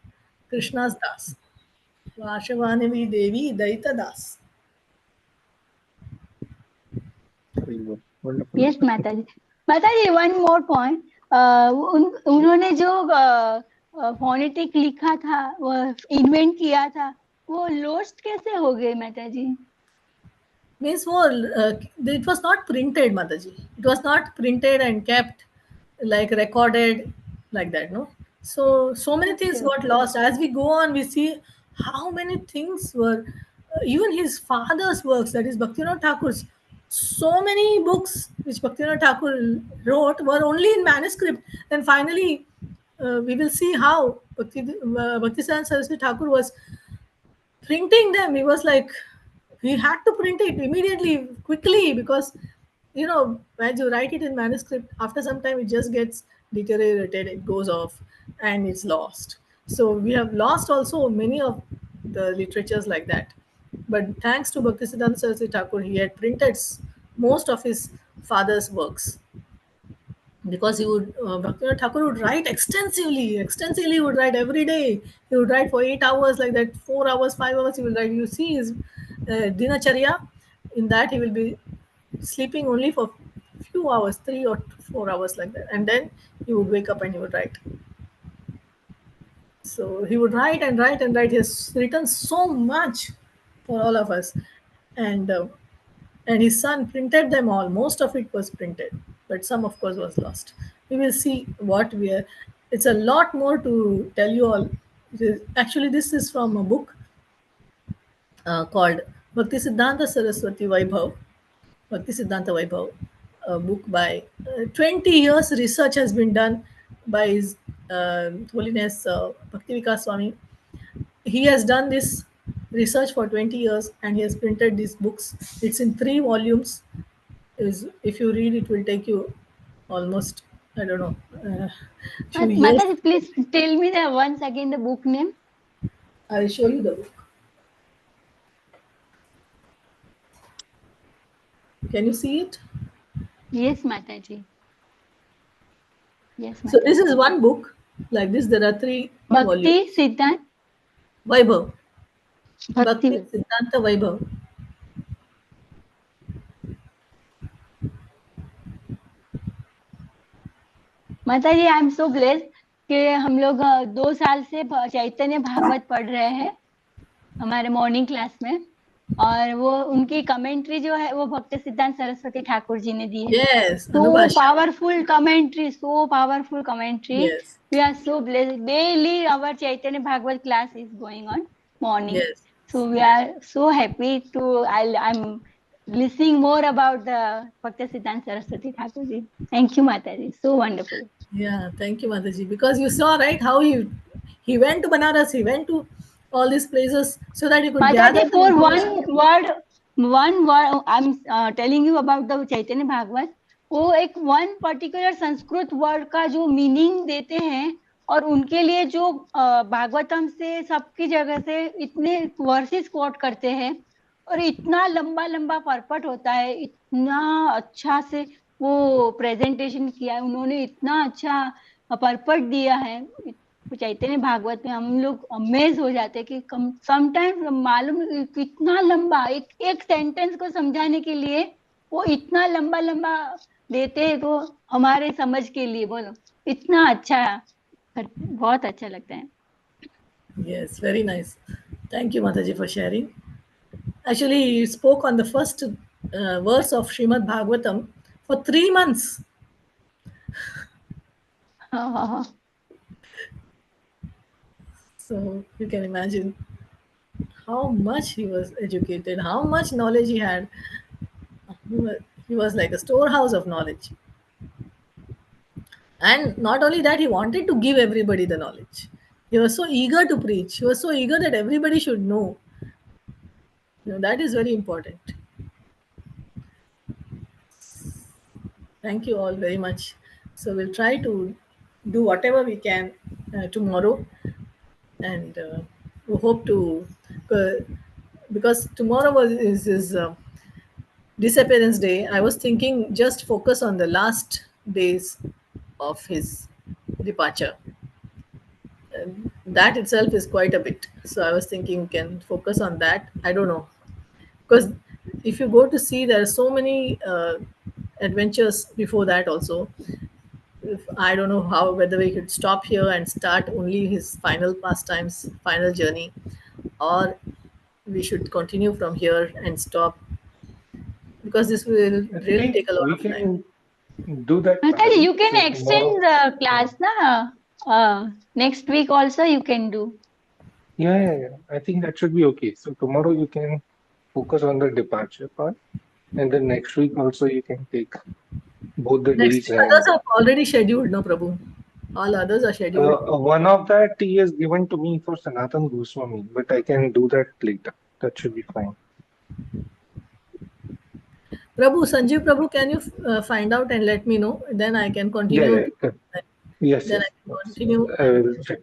Krishna's Das. Varshavanavi Devi Daita Das. unbelievable. Wonderful. Yes, Mataji. Mataji, one more point. उन्होंने जो phonetic लिखा था, वो invent किया था, वो lost कैसे हो गए माताजी? Means it was not printed, Mataji. It was not printed and kept like recorded like that, no. So many Okay, things got okay. lost. As we go on, we see how many things were even his father's works, that is Bhaktivinoda Thakur's. So many books which Bhaktivinoda Thakur wrote were only in manuscript. Then finally, we will see how Bhaktisiddhanta Saraswati Thakur was printing them. He was like, he had to print it immediately, quickly, because when you write it in manuscript, after some time it just gets deteriorated, it goes off, and it's lost. So we have lost also many of the literatures like that. But thanks to Bhaktisiddhanta Saraswati Thakur, he had printed most of his father's works, because he would Bhaktivinoda Thakur would write extensively. He would write every day. He would write for 8 hours, like that, 4 hours, 5 hours. He will write. You see his dinacharya. In that, he will be sleeping only for few hours, 3 or 4 hours, like that, and then he would wake up and he would write. So he would write and write and write. He has written so much for all of us, and uh, and his son printed them all. Most of it was printed, but some, of course, was lost. We will see what we are. It's a lot more to tell you all. Actually, this is from a book called Bhakti Siddhanta Saraswati Vaibhav. Bhakti Siddhanta Vaibhav, a book by 20 years research has been done by His Holiness Bhakti Vikas Swami. He has done this research for 20 years, and he has printed these books. It's in 3 volumes. If you read, it will take you almost, I don't know, few years. Mataji, please tell me the once again the book name. I'll show you the book. Can you see it? Yes, Mataji. Yes, So this Mataji. is one book like this. There are 3 volumes. Bhakti Siddhant Vaibhav. Bhakti. Bhakti Siddhanta Vaibhav. माताजी, I am so blessed कि हम लोग 2 साल से चैतन्य भागवत पढ़ रहे हैं हमारे मॉर्निंग क्लास में, और वो उनकी कमेंट्री जो है वो भक्त सिद्धांत सरस्वती ठाकुर जी ने दी है. Yes, So Anubhasha. powerful commentary, so powerful commentary. Yes, We are so blessed. Daily our Chaitanya Bhagavad class is going on morning. yes. So we are so happy to. I'm listening more about the Bhakti Siddhanta Saraswati Thakur ji. Thank you, Mataji. So wonderful. Yeah, thank you, Mataji. Because you saw, right, how he went to Banaras, he went to all these places so that he could gather Mataji, the for information. one word, I'm telling you about the Chaitanya Bhagavad. वो एक one particular Sanskrit word का जो meaning देते हैं, और उनके लिए जो भागवतम से सबकी जगह से इतने वर्सेस कोट करते हैं, और इतना लंबा लंबा परपट होता है, इतना अच्छा से वो प्रेजेंटेशन किया है उन्होंने, इतना अच्छा परपट दिया है चैतन्य भागवत में. हम लोग अमेज हो जाते हैं कि समटाइम्स मालूम कितना लंबा एक सेंटेंस को समझाने के लिए वो इतना लंबा लंबा देते हैं, तो हमारे समझ के लिए बोलो इतना अच्छा, बहुत अच्छा लगता है. Yes, very nice. Thank you, Mataji, for sharing. Actually, you spoke on the first verse of Srimad Bhagavatam for 3 months. So you can imagine how much he was educated, how much knowledge he had. He was like a storehouse of knowledge. And not only that, he wanted to give everybody the knowledge. He was so eager to preach. He was so eager that everybody should know. That is very important. Thank you all very much. So we'll try to do whatever we can tomorrow, and we hope to, because tomorrow is his disappearance day. I was thinking just focus on the last days of his departure. That itself is quite a bit. So I was thinking, can focus on that. I don't know, because if you go to see, there are so many adventures before that also. If, I don't know how, whether we could stop here and start only his final pastimes, final journey, or we should continue from here and stop, because this will I really think take a lot we of time. can do that, Mataji, Mataji. you can So tomorrow, extend the yeah, class, na? Next week also you can do. yeah. I think that should be okay. So tomorrow you can focus on the departure part, and then next week also you can take both the Next days. week, others And are already scheduled, no, Prabhu. All others are scheduled. one of that he has given to me for Sanatan Goswami, but I can do that later. That should be fine. Prabhu, Sanjeev Prabhu, can you find out and let me know? Then I can Yeah, continue. yeah. Good. Yes, Then I yes, can yes. continue. I will check.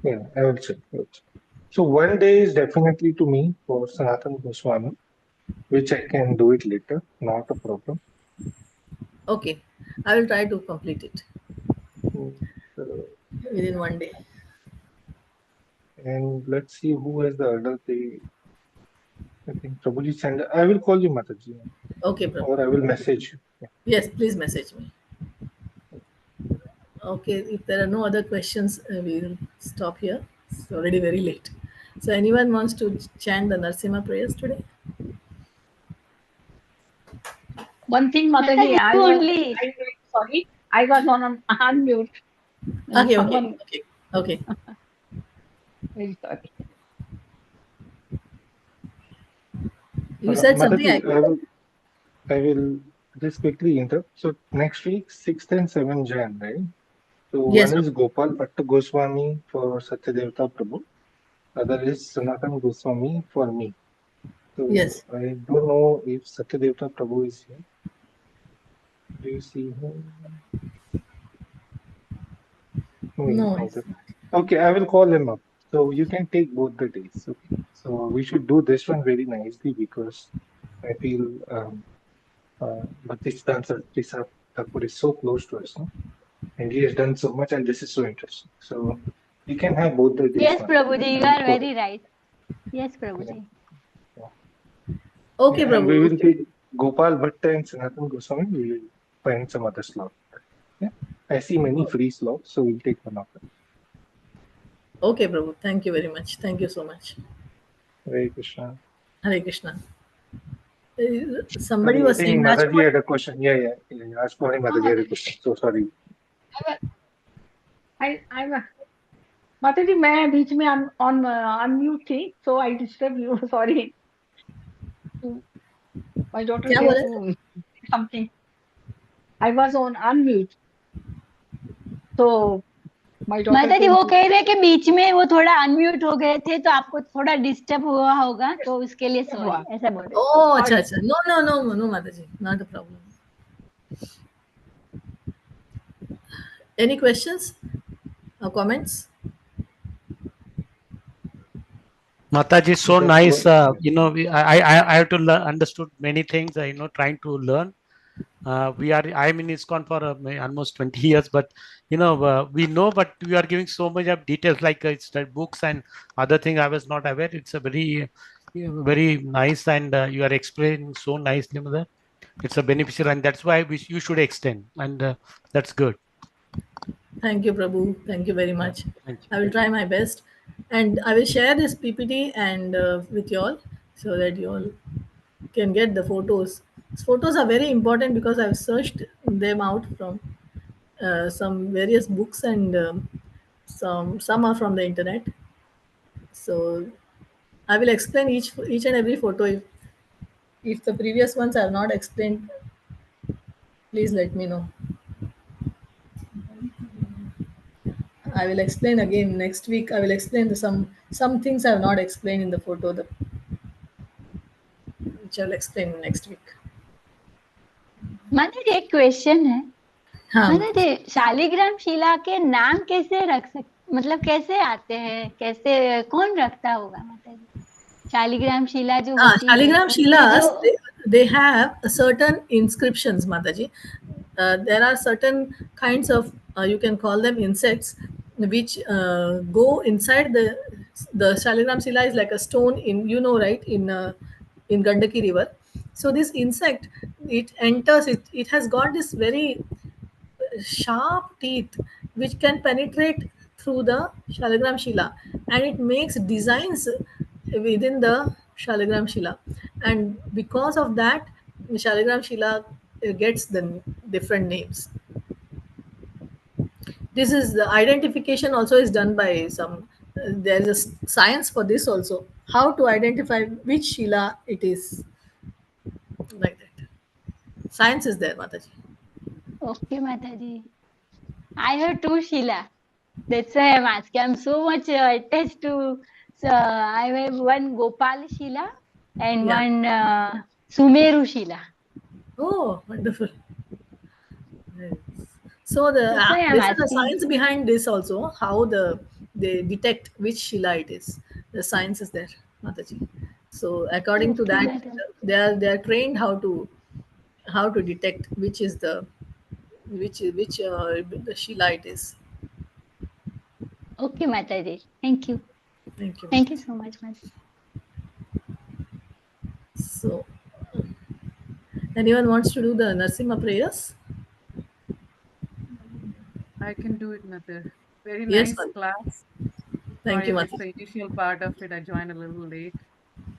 Yeah, I will check. I will check. So one day is definitely to me for Sanatan Goswami, which I can do it later, not a problem. Okay, I will try to complete it Mm, So, within one day. and let's see who has the other day. I think Prabhuji send. I will call you Mataji, Okay, Prabhu. or I will message you. Yeah. Yes, please message me. Okay, if there are no other questions, we'll stop here. It's already very late. So, anyone wants to chant the Narsimha prayers today? One thing, Mataji, Mataji, you only. I'm very sorry. I was on unmute. Okay, okay, Someone, okay, okay. very sorry. You said something. Mataji, I will just quickly interrupt. So next week, 6th and 7th Jan, right? So Yes, one Prabhu. is Gopal Bhatta Goswami for Satyadevata Prabhu. Other is Sanatan Goswami for me. So Yes. I don't know if Satyadevata Prabhu is here. Do you see him? No, he's No, not it's there. not. Okay, I will call him up. So you can take both the days. Okay. So we should do this one very nicely because I feel Bhaktisiddhanta Saraswati Sahib Thakur is so close to us, no? And he has done so much, and this is so interesting. So we can have both the days, Yes, Mataji. Prabhuji, you I will are call him. very right. Yes, Yeah, Prabhuji. yeah. Okay, Yeah, and we Prabhu. will Okay. take Gopal Bhatta and Sanatan Goswami. We will find some other slot. Yeah. I see many free slots, so we'll take one of them. Okay, Prabhu. Thank you very much. Thank you so much. Hare Krishna. Hare Krishna. Somebody Sorry, I was saying think Mataji Rajkumar. had a question. Yeah. Rajkumari Mataji had a question. So sorry. I Mataji, मैं बीच में on unmute थी, so I disturbed you. Sorry. My daughter क्या said बोले? to say something. I was on unmute, so my daughter माता जी came वो to. कह रहे हैं कि बीच में वो थोड़ा अनम्यूट हो गए थे तो आपको थोड़ा डिस्टर्ब हुआ होगा तो उसके लिए सॉरी ऐसा बोल रहे Oh, acha, Sorry. acha. No, Mataji. Not a problem. Any questions or comments? Mataji, so Just nice. one. I have to learn, understood many things. Trying to learn. I'm in ISKCON for almost 20 years, but we know, but we are giving so much of details like it's the books and other thing. I was not aware. It's a very nice, and you are explaining so nicely, Mother. It's a beneficial, and that's why you should extend, and that's good. Thank you, Prabhu. Thank you very Yeah, much. thank you. I will try my best, and I will share this PPT and with you all so that you all can get the photos. Photos are very important because I've searched them out from some various books and some are from the internet. So I will explain each and every photo. If the previous ones are not explained, please let me know. I will explain again next week. I will explain some things I have not explained in the photo, which I will explain next week. माता जी एक question है हाँ, माता जी शालिग्राम शिला के नाम कैसे रख सकते मतलब कैसे आते हैं कैसे कौन रखता होगा माता जी शालिग्राम शिला जो होती है Shaligram उनके Shilas, जो they have certain inscriptions, Mataji. There are certain kinds of, you can call them insects, which go inside the Shaligram Shila is like a stone in, right, in Gandaki River. So this insect it enters, it has got this very sharp teeth which can penetrate through the Shaligram Shila, and it makes designs within the Shaligram Shila. And because of that, Shaligram Shila gets the different names. This is the identification also is done by some, there is a science for this also, how to identify which Shila it is, like that. Science is there, Mataji. Okay, Mataji. I have two Sheila. That's why I'm asking. I'm so much attached to. I have one Gopal Sheila and Yeah. one Sumeru Sheila. Oh, wonderful. Yes. So the That's why I'm this is the asking. science behind this also, how they detect which Shila it is. The science is there, Mataji. So according to Okay, that, Mataji. they are trained how to detect which is the which the Shila it is. Okay, Mataji. Thank you. Thank you, Thank you Mataji. so much, Mataji. So anyone wants to do the Narsimha prayers? I can do it, Mother. Very Yes, nice Mataji. class. Thank Sorry, I you, missed Mataji. the initial part of it. I joined a little late,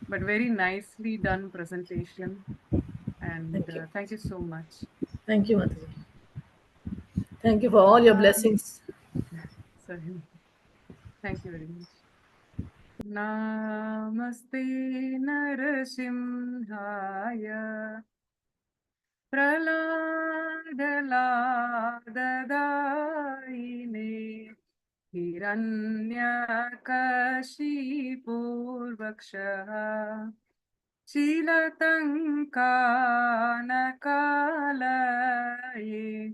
but very nicely done presentation. And Thank you. thank you so much. Thank you, Mataji. Thank you for all your Um, blessings. sorry. Thank you very much. Namaste Narasimhaya Praladaladarine Hiranyakashipurvaksha Shilatankanakalaye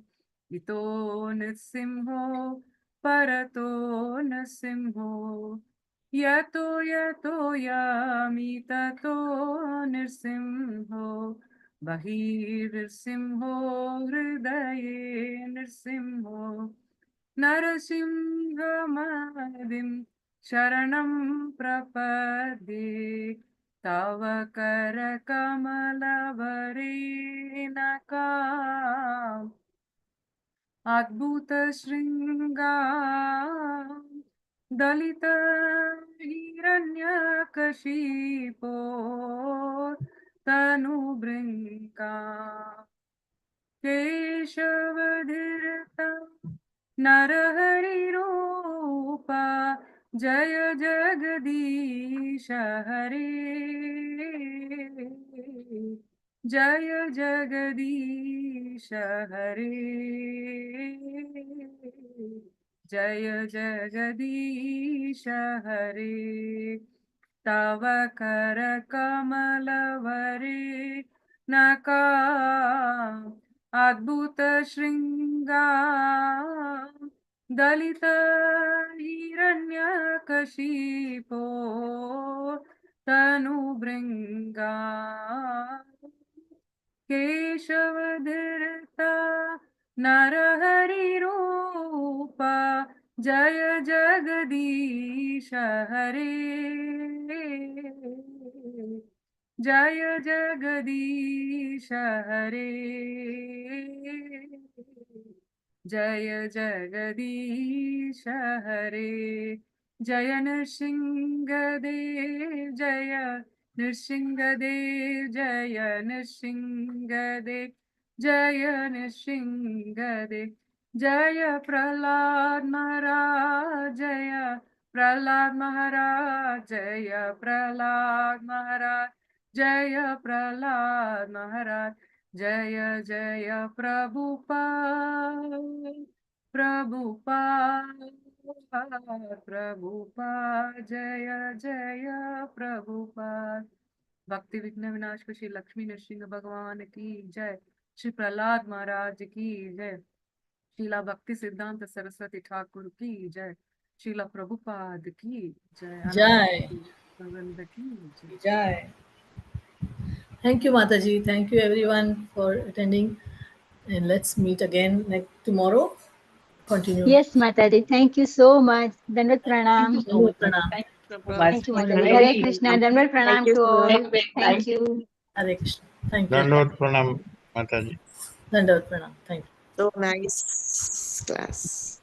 Ito Nrsimho Parato Nrsimho Yato Yato Yami Tato Nrsimho Bahir Nrsimho Hridaye Nrsimho Narasimhamadim Sharanam Prapadye Tava Karakamalavariinaka Adbhuta Shringa Dalita Hiranyakashipo Tanu Brinka Keshavadhirta Narahari Rupa Jaya Jagadisha Hare Jaya Jagadisha Hare Jaya Jagadisha Hare Tava Karakamalavare Naka Adbhuta Shringa Dalita Hiranyakashipo Tanu Bringa Keshavadhirta Narahari Rupa Jaya Jagadisha Hare Jaya Jagadisha Hare Jaya Jagadisha Hare Jaya Nrsingadev Jaya Nrsingadev Jaya Nrsingadev Jaya Nrsingadev Jaya Prahlad Maharaj Jaya Prahlad Maharaj Jaya Prahlad Maharaj Jaya Prahlad Maharaj Jaya Jaya Prabhupada Prabhupada Prabhupada Jaya Jaya Prabhupada भक्ति विघ्न विनाश श्री लक्ष्मी नरसिंह भगवान की जय श्री प्रहलाद महाराज की जय शीला भक्ति सिद्धांत सरस्वती ठाकुर की जय शीला प्रभुपाद की जय अनंत Jai. कोटि वृंद की जय Jai. Thank you, Mataji. Thank you, everyone, for attending. And let's meet again next tomorrow. Continue. Yes, Mataji. Thank you so much. Dandat Thank you Pranam. so much. Pranam. Thank you so much. Thank you, Thank Mataji. you. Hare Krishna. Dandat Thank Pranam you, to sir. all. Thank you. Hare Krishna. Thank you. Download Pranam. Mataji. Dandavat pranam. Thank you. So nice class.